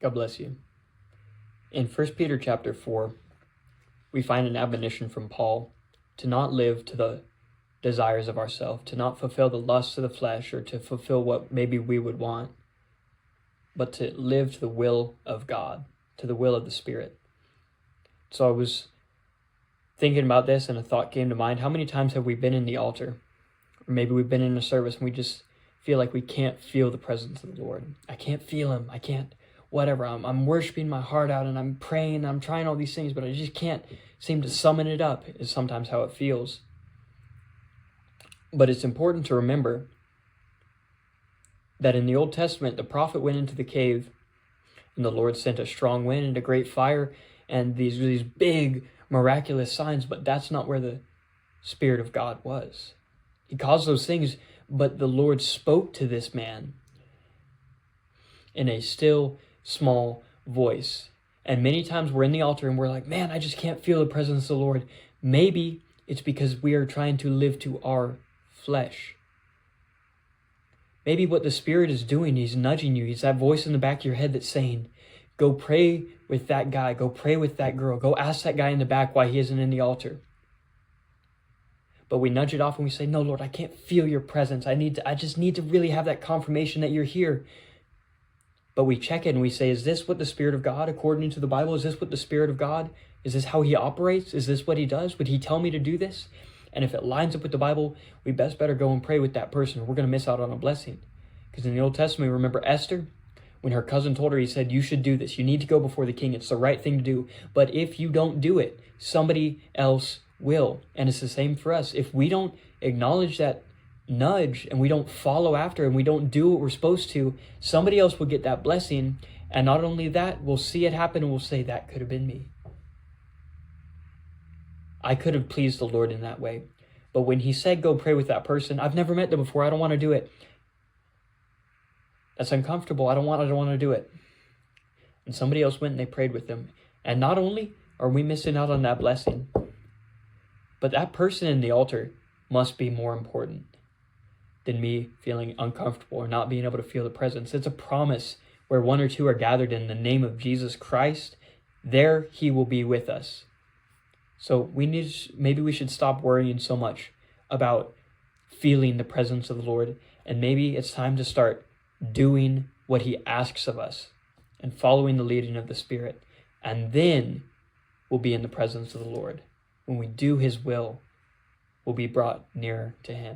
God bless you. In 1 Peter chapter 4, we find an admonition from Paul to not live to the desires of ourselves, to not fulfill the lusts of the flesh or to fulfill what maybe we would want, but to live to the will of God, to the will of the Spirit. So I was thinking about this and a thought came to mind. How many times have we been in the altar? Or maybe we've been in a service and we just feel like we can't feel the presence of the Lord. I can't feel him. I can't, whatever. I'm worshiping my heart out and I'm praying. I'm trying all these things, but I just can't seem to summon it up is sometimes how it feels. But it's important to remember that in the Old Testament, the prophet went into the cave and the Lord sent a strong wind and a great fire and these big miraculous signs, but that's not where the Spirit of God was. He caused those things, but the Lord spoke to this man in a still, small voice. And many times we're in the altar and we're like, man, I just can't feel the presence of the Lord. Maybe it's because we are trying to live to our flesh. Maybe what the Spirit is doing, he's nudging you. He's that voice in the back of your head that's saying, go pray with that guy. Go pray with that girl. Go ask that guy in the back why he isn't in the altar. But we nudge it off and we say, no, Lord, I can't feel your presence. I just need to really have that confirmation that you're here. But we check it and we say, is this what the Spirit of God, according to the Bible, is this what the Spirit of God, is this how he operates? Is this what he does? Would he tell me to do this? And if it lines up with the Bible, we better go and pray with that person. We're going to miss out on a blessing. Because in the Old Testament, remember Esther? When her cousin told her, he said, you should do this. You need to go before the king. It's the right thing to do. But if you don't do it, somebody else will. And it's the same for us. If we don't acknowledge that nudge and we don't follow after and we don't do what we're supposed to, somebody else will get that blessing. And not only that, we'll see it happen and we'll say, that could have been me. I could have pleased the Lord in that way. But when he said, go pray with that person, I've never met them before. I don't want to do it. That's uncomfortable. I don't want to do it. And somebody else went and they prayed with them. And not only are we missing out on that blessing, but that person in the altar must be more important than me feeling uncomfortable or not being able to feel the presence. It's a promise where one or two are gathered in the name of Jesus Christ. There he will be with us. So maybe we should stop worrying so much about feeling the presence of the Lord. And maybe it's time to start doing what he asks of us and following the leading of the Spirit. And then we'll be in the presence of the Lord. When we do his will, we'll be brought nearer to him.